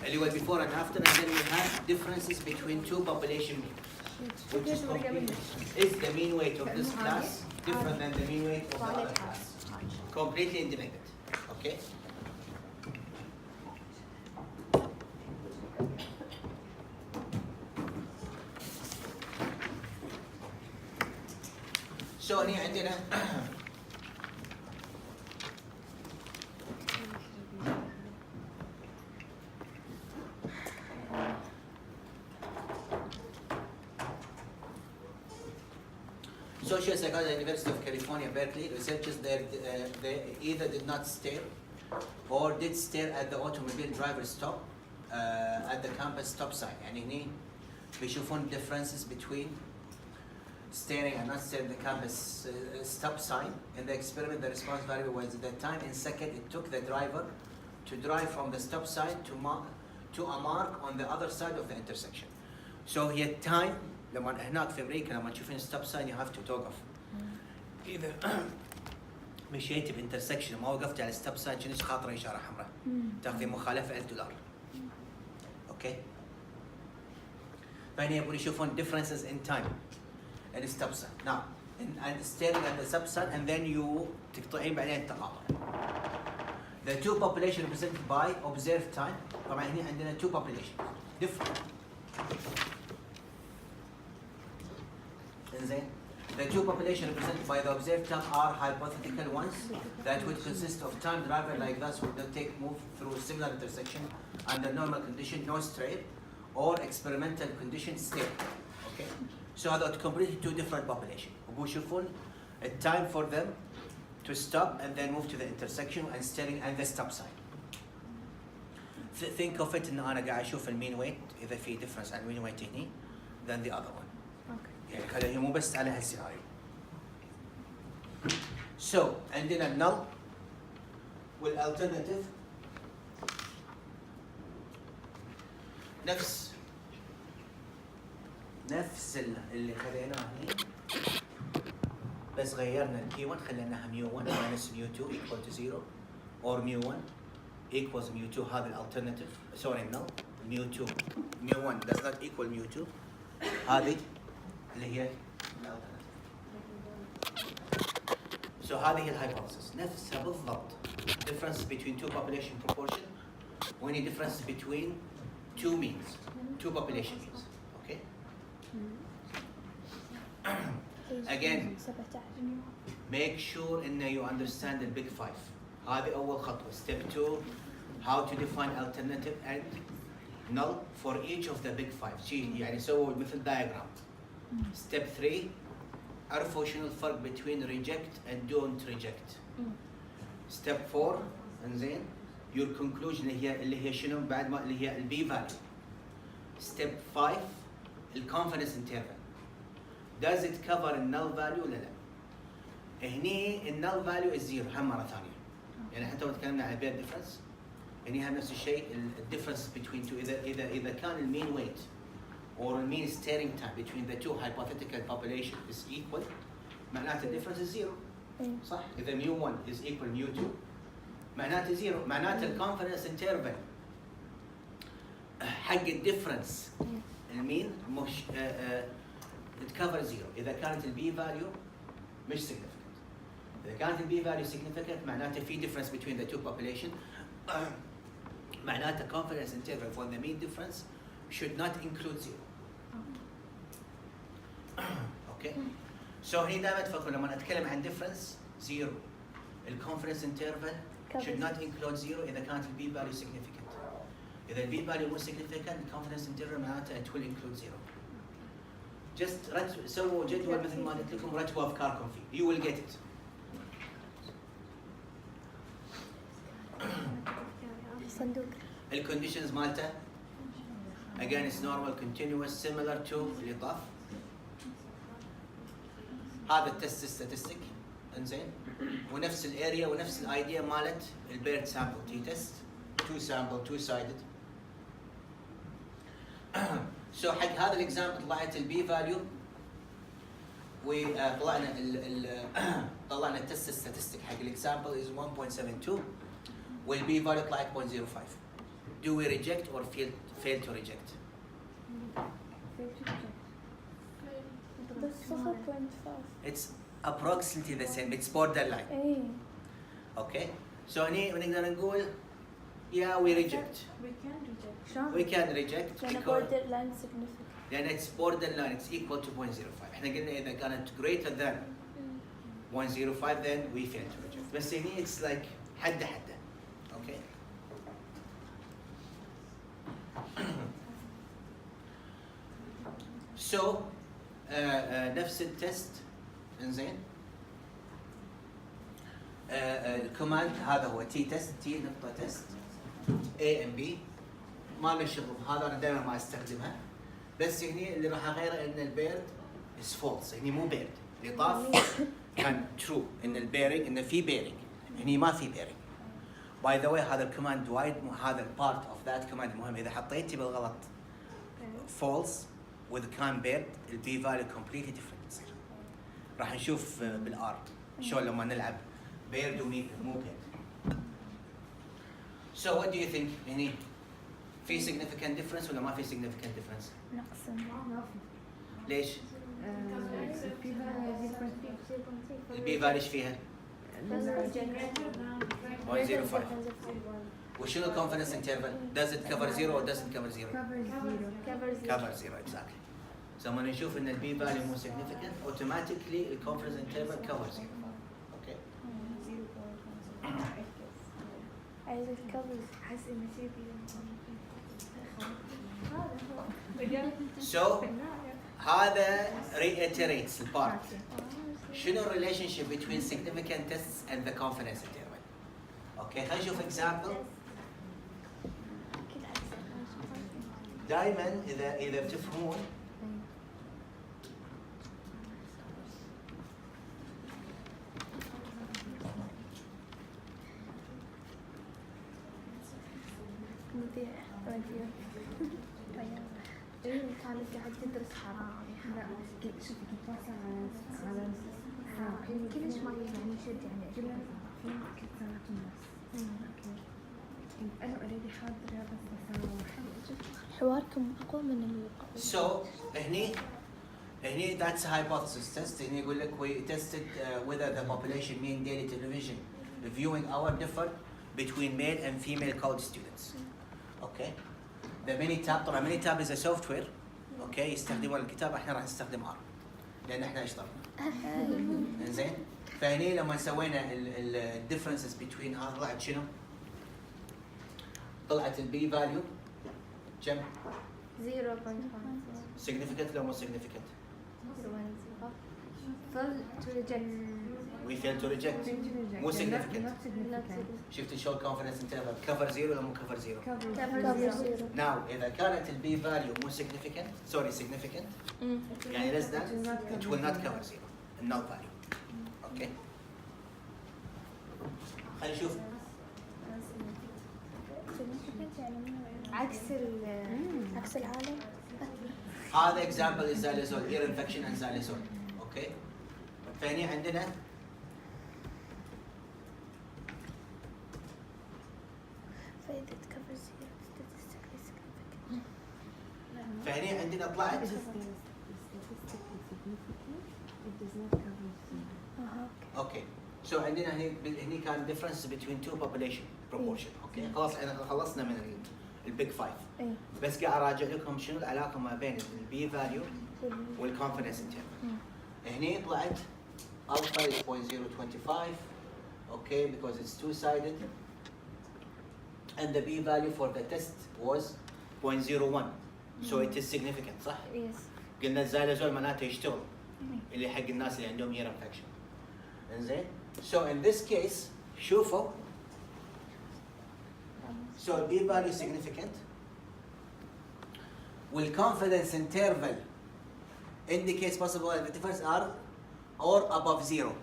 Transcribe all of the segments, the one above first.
اللي هو before and after, and then we have differences between two population means. Which is the mean weight of this class different than the mean weight of the other class? Completely independent. Okay? So هنا عندنا Social psychology at the University of California, Berkeley, researchers they either did not stare or did stare at the automobile driver stop at the campus stop sign. يعني هني بيشوفون differences between staring and not staring at the campus stop sign. In the experiment, the response variable was the time in second it took the driver to drive from the stop sign to a mark on the other side of the intersection. So هي time لما هناك في امريكا لما تشوفين ستوب ساين يو هاف تو توقف. اذا مشيتي بانترسكشن ما وقفتي على ستوب ساين شنو خاطره اشاره حمراء تاخذي مخالفه $1000. اوكي؟ فهنا يبون يشوفون differences in time in stop sign. Now and staring at the stop sign and then you تقطعين بعدين التقاطع. The two population represented by observed time. طبعا هنا عندنا two populations different. The two populations represented by the observed time are hypothetical ones that would consist of time driver like this would not take move through a similar intersection under normal condition, no stray, or experimental condition stay. Okay? So هذا completely two different populations. وبيشوفون a time for them to stop and then move to the intersection and steering and the stop sign. Think of it إن أنا قاعد أشوف المين ويت إذا في difference عن المين ويت هني than the other one. يعني خلينا مو بس على هالسيناريو. So عندنا null والalternative نفس اللي خليناه هني بس غيرنا الكي 1 خليناها mu 1 minus mu 2 equal to 0 or mu 1 equals mu 2 هذا الalternative sorry null mu 2 mu 1 does not equal mu 2 هذه اللي هي الالترناتيف. So هذه هي الهايبوثيسيس نفسها بالضبط. Difference between two population proportion we need difference between two means, two population means. Okay? Again make sure إن you understand the big five. هذه أول خطوة. Step 2 how to define alternative and null for each of the big five. يعني سووا مثل diagram. Step 3 عرفوا شنو الفرق between reject and don't reject. Step 4 انزين your conclusion اللي هي شنو بعد ما اللي هي البي value. Step 5 الconfidence interval. Does it cover الnull value ولا لا؟ هني الnull value is 0 هم مرة ثانية. يعني حتى لو تكلمنا عن بين difference هني هم نفس الشيء difference between two إذا كان المين weight or mean staring time between the two hypothetical population is equal معناته difference is 0 صح؟ إذا mu 1 is equal mu 2 معناته 0 معناته confidence interval حق difference المين مش تكفر 0 إذا كانت البي value مش significant. إذا كانت البي value significant معناته في difference between the two population معناته confidence interval for the mean difference should not include 0. Okay? So هنا دائما تفكروا لما أتكلم عن difference 0 الconfidence interval should not include 0 إذا كانت البي value significant. إذا البي value مو significant الconfidence interval معناته it will include 0. Just سووا جدول مثل ما قلت لكم رتبوا أفكاركم فيه. You will get it. الconditions مالته again it's normal continuous similar to اللي طاف. هذا التست statistic انزين ونفس الاريا ونفس الايديا مالت البيرد سامبل تي تيست two sample two sided. So حق هذا الاكزامبل طلعت البي فاليو وطلعنا طلعنا التست statistic حق الاكزامبل is 1.72 والبي فاليو طلعت 0.05. do we reject or fail to reject? بس 0.5. It's approximately the same. It's borderline. ايه. Okay. So هني بنقدر نقول yeah we reject. We can reject. شلون؟ We can reject لأن because borderline significant. لأن it's borderline. It's equal to 0.05. احنا قلنا إذا كانت greater than 0.05 then we fail to reject. بس هني it's like حدة. Okay. So نفس التست انزين الكوماند هذا هو تي تيست تي نقطة تيست A and B ما له شغل بهذا انا دائما ما استخدمها بس هني اللي راح اغيره ان البيرد is false هني مو بيرد اللي طاف كان true ان البيرنج ان في بيرنج هني ما في بيرنج باي ذا واي هذا الكوماند وايد هذا البارت اوف ذات كوماند مهم اذا حطيتي بالغلط false with كان بيرد البي فاليو completely different تصير راح نشوف بالار شلون لما نلعب بيرد ومو بيرد. So what do you think يعني في significant difference ولا ما في significant difference؟ نقسم. ليش؟ البي فاليو ايش فيها؟ 0.05 وشنو confidence interval؟ Does it cover 0 or doesn't cover 0؟ cover 0 exactly. So لما نشوف ان البي فاليو مو significant automatically the confidence interval covers 0. Okay. عايز الكفرز. So هذا reiterates البارت. شنو relationship between significant tests and the confidence interval? Okay, خلينا نشوف example. دائما اذا بتفهمون مذيع راديو. إيه كانت قاعد تدرس حرام. لا شوفي كنت واصلة على كلش ما يعني شد يعني كلها في كل سنة ونص. أوكي. أنا أريد حاضرة بس حواركم أقوى من So هني that's a hypothesis test. هني يقول لك we tested whether the population mean daily television viewing hour differ between male and female college students. Okay. The Minitab طبعا Minitab is a software. Okay يستخدمون الكتابة احنا راح نستخدم R لأن احنا اشتغلنا. إنزين. فهني لما سوينا ال differences between هذا طلعت شنو؟ طلعت البي فاليو كم؟ 0.5. significant لو مو significant؟ We fail to reject. مو significant. شفت شلون confidence interval cover 0 ولا مو cover 0؟ cover 0. Now إذا كانت البي فاليو مو significant significant يعني less than it will not cover 0 null value. Okay. خلينا نشوف عكس العالم. هذا example is xylazole ear infection and xylazole. Okay. فهني عندنا فإذا cover 0 statistically significant. فهني عندنا طلعت اوكي سو عندنا هني كان difference between two population proportion. اوكي خلاص احنا خلصنا من البيج فايف بس قاعد اراجع لكم شنو العلاقه ما بين البي فاليو والكونفدنس انترفال. هني طلعت alpha is 0.025 okay because it's two-sided and the b value for the test was 0.01 so it is significant صح؟ Yes. قلنا الزايلازول معناته يشتغل اللي حق الناس اللي عندهم ear infection. انزين so in this case شوفوا so the b value is significant will confidence interval indicates possible that the difference are or above 0.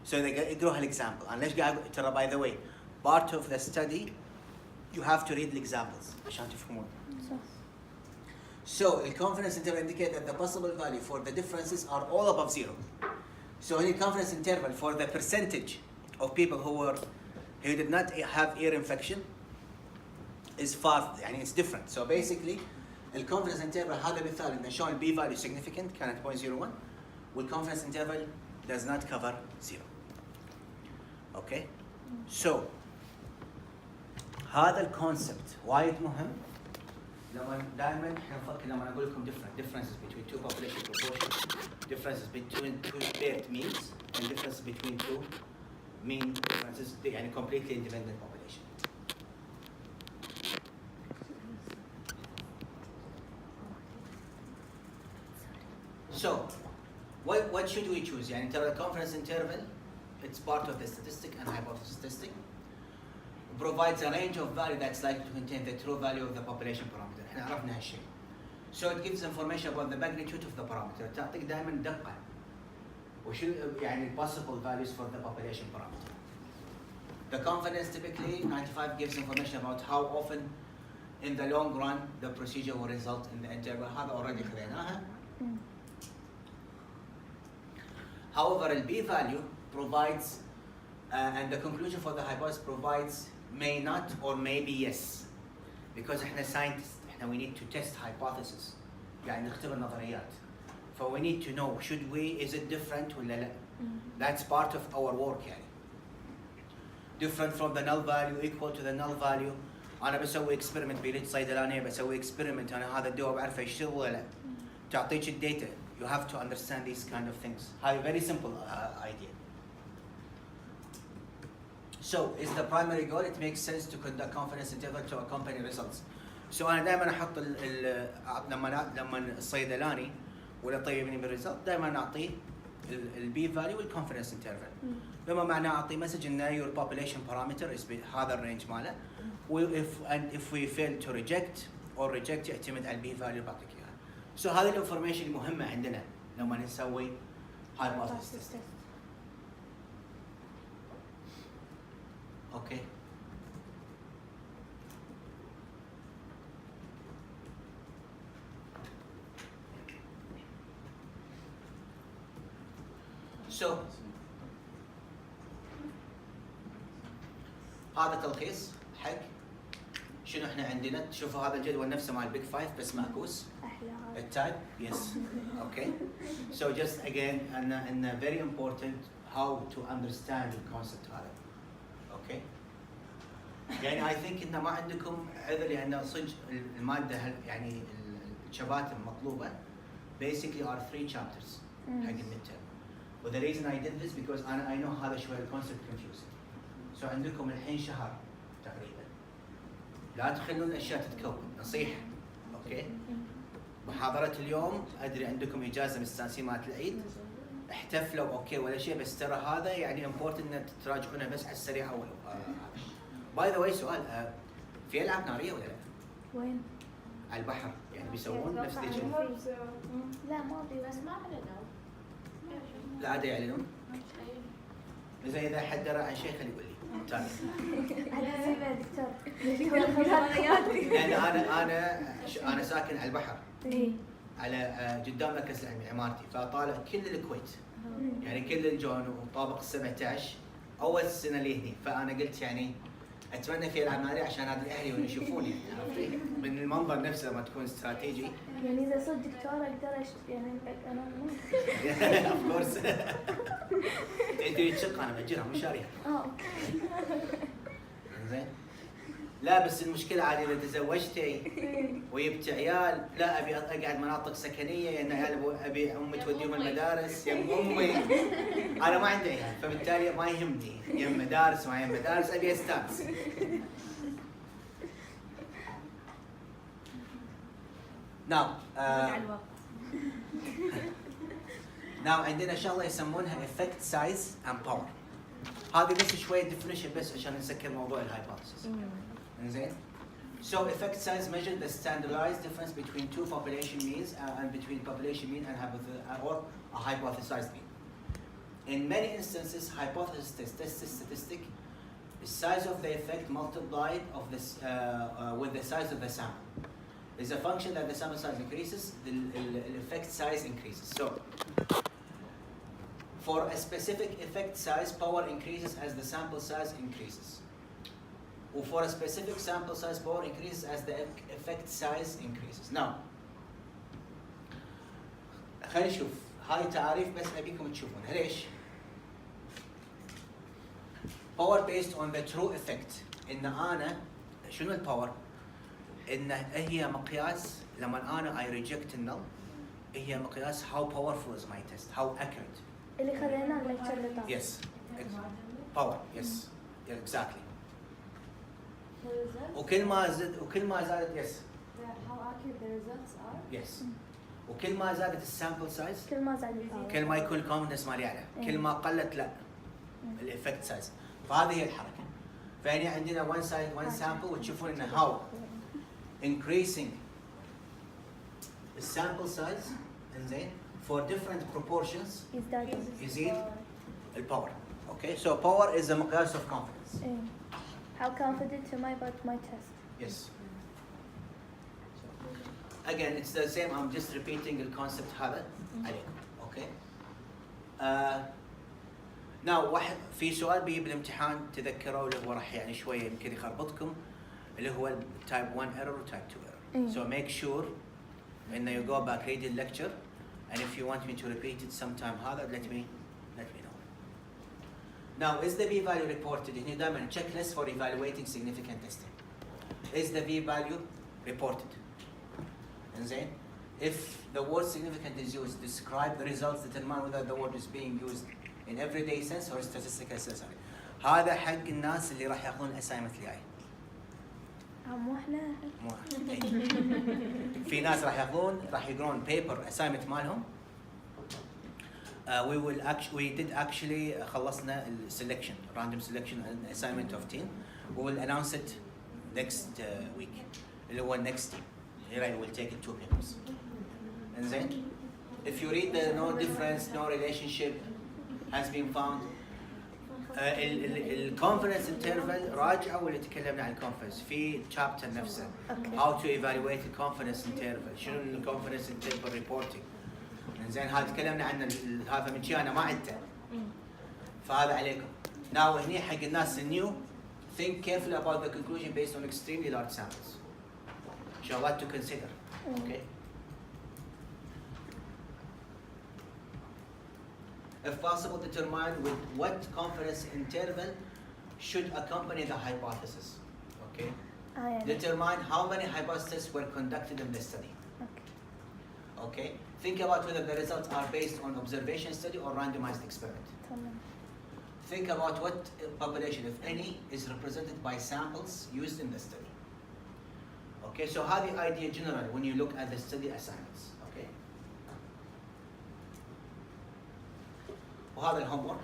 So they يقروا هالexample. And ليش قاعد ترى by the way part of the study you have to read the examples عشان تفهمون. So the confidence interval indicate that the possible value for the differences are all above 0. So any confidence interval for the percentage of people who did not have ear infection is far يعني it's different. So basically الconfidence interval هذا مثال إن شلون البي value significant كانت 0.01 والconfidence interval does not cover 0. Okay? So هذا الكونسبت وايد مهم. لما دائما احنا نفكر لما اقول لكم differences between two population proportions, differences between two paired means, and differences between two mean differences يعني completely independent population. So what should we choose؟ يعني ترى confidence interval it's part of the statistic and hypothesis statistic. Provides a range of value that's likely to contain the true value of the population parameter. احنا عرفنا هالشيء. So it gives information about the magnitude of the parameter. تعطيك دائما دقة. وشو يعني possible values for the population parameter. The confidence typically 95 gives information about how often in the long run the procedure will result in the interval. هذا already خذيناها. However, the B value provides and the conclusion for the hypothesis provides may not or maybe yes, because احنا scientists احنا we need to test hypothesis يعني نختبر نظريات. So we need to know should we is it different ولا لا. That's part of our work يعني. Different from the null value equal to the null value. أنا بسوي experiment بريد صيدلانية بسوي experiment أنا هذا الدواء بعرفه يشتغل ولا لا. تعطيك الداتا. You have to understand these kind of things. هاي very simple idea. So, is the primary goal? It makes sense to conduct confidence interval to accompany results. So أنا دائما أحط لما الصيدلاني ولا طيبني بالريزلت دائما أعطيه البي فاليو والconfidence interval. بما معناه أعطيه مسج إنه your population parameter is هذا الرينج ماله. If we fail to reject or reject يعتمد على البي فاليو بعطيك إياها. So هذه الانفورميشن المهمة عندنا لما نسوي hypothesis. Okay. So هذا تلخيص حق شنو احنا عندنا. تشوفوا هذا الجدول نفسه مال البيج فايف بس معكوس. التايب yes. Okay. So just again and very important how to understand the concept هذا. Okay. يعني I think إن ما عندكم عذر لأن صدق المادة يعني الشباتر المطلوبة basically are 3 chapters حق الميدترم. But the reason I did this because I know هذا شوية الكونسبت confusing. So عندكم الحين شهر تقريبا. لا تخلون الأشياء تتكون نصيحة. أوكي. محاضرة اليوم أدري عندكم إجازة مستانسين مالت العيد. احتفلوا أوكي ولا شيء بس ترى هذا يعني important إن تراجعونه بس على السريع أول. باي ذا واي سؤال في ألعاب نارية ولا لا؟ وين؟ على البحر يعني بيسوون نفس ذي الشيء. لا ما ادري بس ما اعلنوا. لا عاد يعلنون. إذا حد درى عن شيء خليه يقول لي. تاني. انا زي ما دكتور. لأن أنا ساكن على البحر. اي. على قدام مركز العلمي عمارتي فطالع كل الكويت. يعني كل الجون وطابق ال17 أول سنة لي هني فأنا قلت يعني اتمنى في العاب ناريه عشان هذا اهلي ويشوفوني عرفتي من المنظر نفسه لما تكون استراتيجي. يعني اذا صرت دكتوره اقدر يعني انا اوف كورس. انت تشق انا بجرها مو شاريها. اوكي. زين. لا بس المشكله عادي اذا تزوجتي وجبت عيال لا ابي اقعد مناطق سكنيه لان عيال ابي امي توديهم المدارس يم امي. انا ما عندي عيال فبالتالي ما يهمني يم مدارس ما يم مدارس ابي استانس. Now عندنا شغله يسمونها effect size and power. هذه بس شويه definition بس عشان نسكر موضوع الهايبوثيسيس. إنزين. So effect size measures the standardized difference between two population means and between population mean and or a hypothesized mean. In many instances, hypothesis statistic, the size of the effect multiplied of this with the size of the sample. Is a function that the sample size increases, the effect size increases. So, for a specific effect size, power increases as the sample size increases. For a specific sample size, power increases as the effect size increases. Now خلينا نشوف هاي تعاريف بس ابيكم تشوفونها ليش؟ power based on the true effect. ان انا شنو الباور؟ ان هي مقياس لما انا I reject النل هي مقياس how powerful is my test, how accurate. اللي خلينا الليكتشر اللي طاف. Yes. Power. Yes. Yeah, exactly. وكل ما زادت yes. How accurate the results are? Yes. وكل ما زادت السامبل سايز كل ما زاد الباور. كل ما يكون الكونفدنس مالي اعلى، كل ما قلت لا الافكت سايز. فهذه هي الحركه. فهنا عندنا one side one sample وتشوفون انه how increasing the sample size انزين for different proportions يزيد الباور. Okay, so power is a مقياس of confidence. إيه. How confident am I about my test? Yes. Again, it's the same. I'm just repeating the concept هذا عليكم. Okay. Now واحد في سؤال بيجي بالامتحان تذكروا اللي هو راح يعني شويه يمكن يخربطكم اللي هو type 1 error و type 2 error. So make sure when you go back read the lecture and if you want me to repeat it sometime هذا let me know. Now is the p-value reported? هنا دائما checklist for evaluating significant testing. Is the p-value reported? إنزين. If the word significant is used, describe the results, determine whether the word is being used in everyday sense or statistical sense. هذا حق الناس اللي راح ياخذون assignment الجاي. مو احنا. مو في ناس راح يقرون paper assignment مالهم. We did actually خلصنا selection, random selection and assignment of 10. We will announce it next week. اللي هو next team. Here I will take it 2 papers. And then, if you read the no difference, no relationship has been found. الconfidence interval راجعوا واللي تكلمنا عن الconfidence في chapter نفسه. Okay. How to evaluate the confidence interval. شنو confidence interval reporting. زين هذا تكلمنا عنه هذا من شيء انا ما عدته. فهذا عليكم. Now هني حق الناس النيو think carefully about the conclusion based on extremely large samples. Inshallah to consider. Okay. If possible, determine with what confidence interval should accompany the hypothesis. Okay. Determine how many hypotheses were conducted in the study. Okay. Okay. Think about whether the results are based on observation study or randomized experiment. تمام. Think about what population, if any, is represented by samples used in the study. Okay, so هذه idea general when you look at the study assignments. Okay. وهذا الhomework.